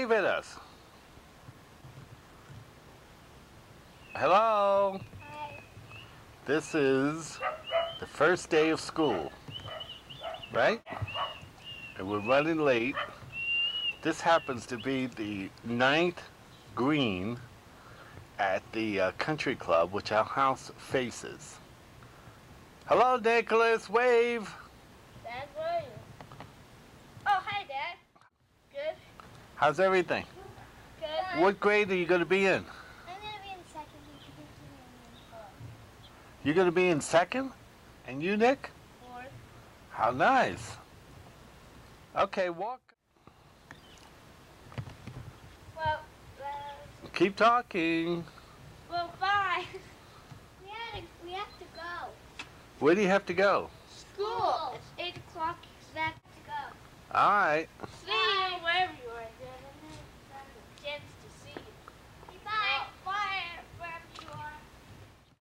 wave at us. Hello. Hi. This is the first day of school, right? And we're running late. This happens to be the 9th green at the country club, which our house faces. Hello, Nicholas. Wave. Dad, where are you? Oh, hi, Dad. Good. How's everything? Good. What grade are you going to be in? I'm gonna be in second. You're going to be in second? And you, Nick? Fourth. How nice. Okay, walk. Well, Keep talking. well, bye. We have to go. Where do you have to go? School. It's 8 o'clock. We have to go. All right.